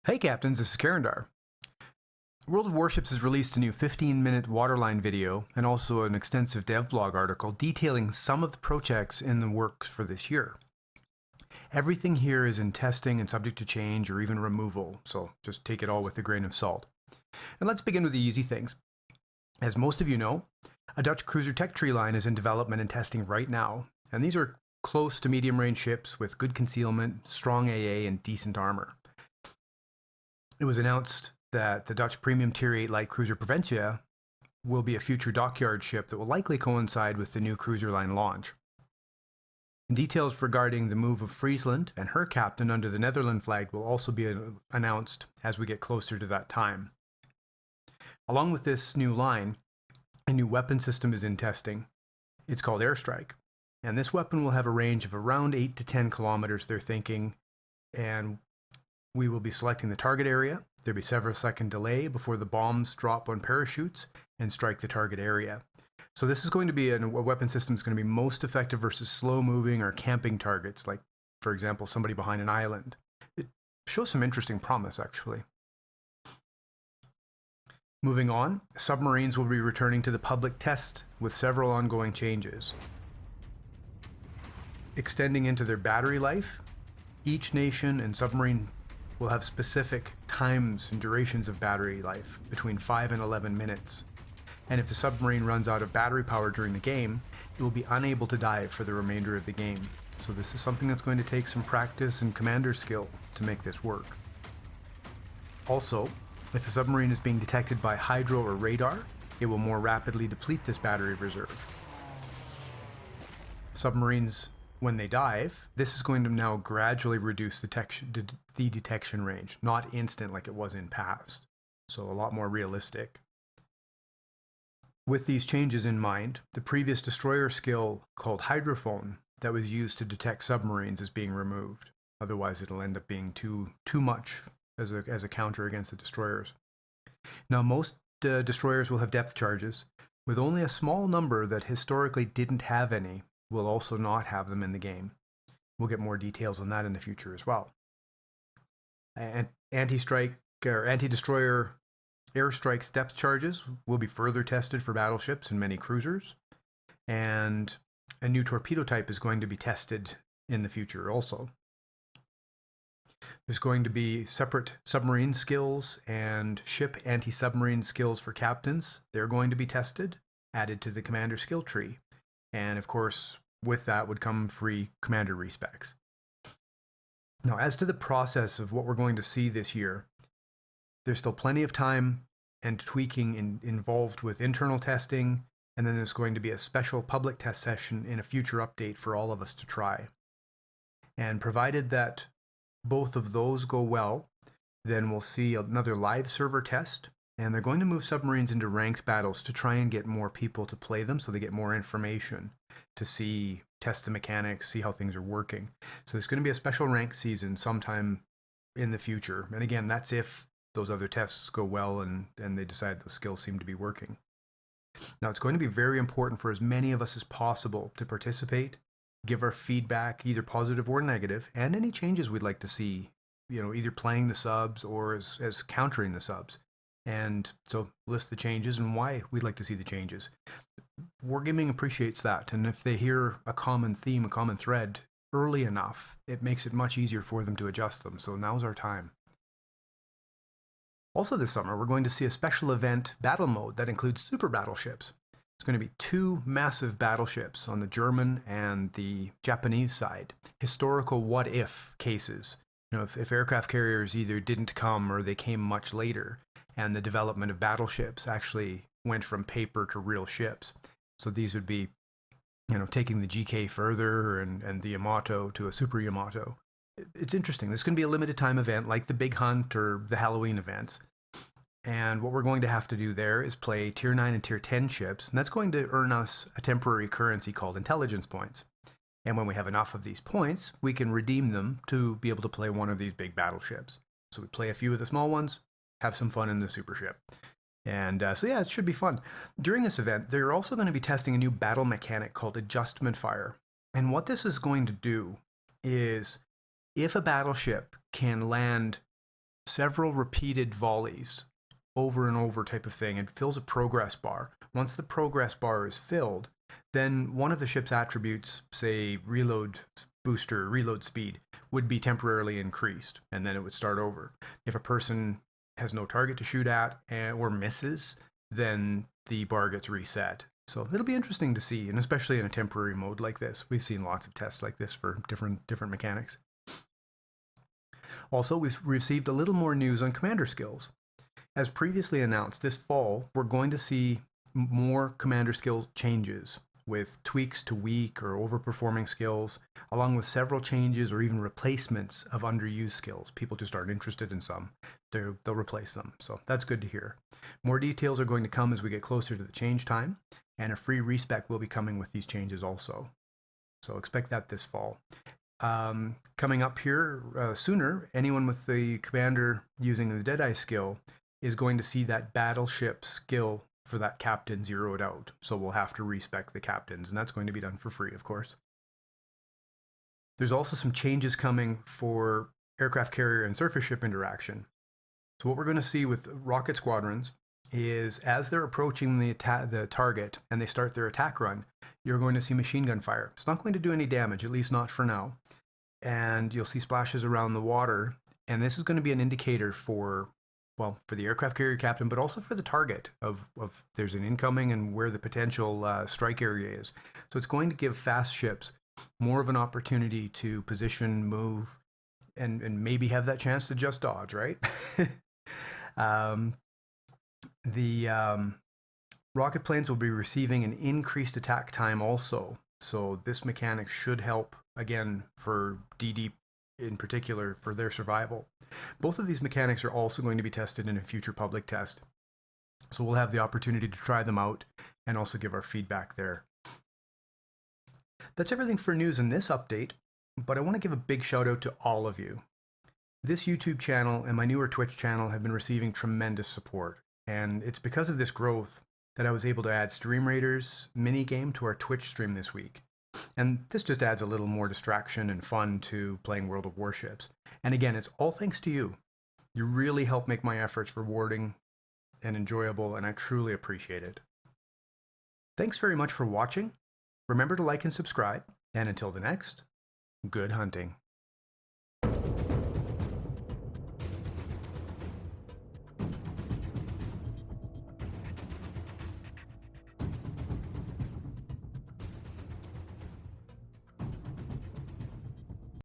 Hey Captains, this is Karandar. World of Warships has released a new 15-minute waterline video and also an extensive devblog article detailing some of the projects in the works for this year. Everything here is in testing and subject to change or even removal, so just take it all with a grain of salt. And let's begin with the easy things. As most of you know, a Dutch cruiser tech tree line is in development and testing right now, and these are close to medium-range ships with good concealment, strong AA, and decent armor. It was announced that the Dutch premium Tier 8 light cruiser Provincia will be a future dockyard ship that will likely coincide with the new cruiser line launch. Details regarding the move of Friesland and her captain under the Netherlands flag will also be announced as we get closer to that time. Along with this new line, a new weapon system is in testing. It's called Airstrike, and this weapon will have a range of around 8 to 10 kilometers, they're thinking, and we will be selecting the target area. There'll be several second delay before the bombs drop on parachutes and strike the target area. So this is going to be a weapon system that's going to be most effective versus slow moving or camping targets, like, for example, somebody behind an island. It shows some interesting promise, actually. Moving on, submarines will be returning to the public test with several ongoing changes. Extending into their battery life, each nation and submarine will have specific times and durations of battery life between 5 and 11 minutes. And if the submarine runs out of battery power during the game, it will be unable to dive for the remainder of the game. So this is something that's going to take some practice and commander skill to make this work. Also, if a submarine is being detected by hydro or radar, it will more rapidly deplete this battery reserve. Submarines, when they dive, this is going to now gradually reduce the detection range, not instant like it was in past. So a lot more realistic. With these changes in mind, the previous destroyer skill called hydrophone that was used to detect submarines is being removed. Otherwise it'll end up being too much as a counter against the destroyers. Now most destroyers will have depth charges, with only a small number that historically didn't have any will also not have them in the game. We'll get more details on that in the future as well. Anti-strike or anti-destroyer airstrike depth charges will be further tested for battleships and many cruisers, and a new torpedo type is going to be tested in the future also. There's going to be separate submarine skills and ship anti-submarine skills for captains. They're going to be tested, added to the commander skill tree. And of course, with that would come free commander respecs. Now, as to the process of what we're going to see this year, there's still plenty of time and tweaking involved with internal testing, and then there's going to be a special public test session in a future update for all of us to try. And provided that both of those go well, then we'll see another live server test, and they're going to move submarines into ranked battles to try and get more people to play them so they get more information to test the mechanics, see how things are working. So there's going to be a special ranked season sometime in the future. And again, that's if those other tests go well and they decide those skills seem to be working. Now, it's going to be very important for as many of us as possible to participate, give our feedback, either positive or negative, and any changes we'd like to see, either playing the subs or as countering the subs. And so list the changes and why we'd like to see the changes. Wargaming appreciates that, and if they hear a common theme, a common thread early enough, it makes it much easier for them to adjust them. So now's our time. Also this summer, we're going to see a special event battle mode that includes super battleships. It's going to be 2 massive battleships on the German and the Japanese side. Historical what-if cases. If aircraft carriers either didn't come or they came much later, and the development of battleships actually went from paper to real ships. So these would be, taking the GK further and the Yamato to a Super Yamato. It's interesting. This is going to be a limited time event like the Big Hunt or the Halloween events. And what we're going to have to do there is play Tier 9 and Tier 10 ships, and that's going to earn us a temporary currency called intelligence points. And when we have enough of these points, we can redeem them to be able to play one of these big battleships. So we play a few of the small ones, have some fun in the super ship. And so yeah, it should be fun. During this event, they're also going to be testing a new battle mechanic called adjustment fire. And what this is going to do is, if a battleship can land several repeated volleys over and over type of thing, and fills a progress bar. Once the progress bar is filled, then one of the ship's attributes, say reload booster, reload speed, would be temporarily increased, and then it would start over. If a person has no target to shoot at or misses, then the bar gets reset. So it'll be interesting to see, and especially in a temporary mode like this. We've seen lots of tests like this for different mechanics. Also, we've received a little more news on commander skills. As previously announced, this fall, we're going to see more commander skill changes with tweaks to weak or overperforming skills, along with several changes or even replacements of underused skills. People just aren't interested in some. They'll replace them. So that's good to hear. More details are going to come as we get closer to the change time, and a free respec will be coming with these changes also. So expect that this fall. Coming up here sooner, anyone with the commander using the Deadeye skill is going to see that battleship skill for that captain zeroed out. So we'll have to respec the captains, and that's going to be done for free, of course. There's also some changes coming for aircraft carrier and surface ship interaction. So what we're going to see with rocket squadrons is as they're approaching the target and they start their attack run, you're going to see machine gun fire. It's not going to do any damage, at least not for now. And you'll see splashes around the water. And this is going to be an indicator for the aircraft carrier captain, but also for the target of there's an incoming and where the potential strike area is. So it's going to give fast ships more of an opportunity to position, move, and maybe have that chance to just dodge, right? The rocket planes will be receiving an increased attack time also. So this mechanic should help, again, for DD in particular, for their survival. Both of these mechanics are also going to be tested in a future public test. So we'll have the opportunity to try them out and also give our feedback there. That's everything for news in this update, but I want to give a big shout out to all of you. This YouTube channel and my newer Twitch channel have been receiving tremendous support, and it's because of this growth that I was able to add Stream Raiders minigame to our Twitch stream this week. And this just adds a little more distraction and fun to playing World of Warships. And again, it's all thanks to you. You really help make my efforts rewarding and enjoyable, and I truly appreciate it. Thanks very much for watching. Remember to like and subscribe, and until the next, good hunting.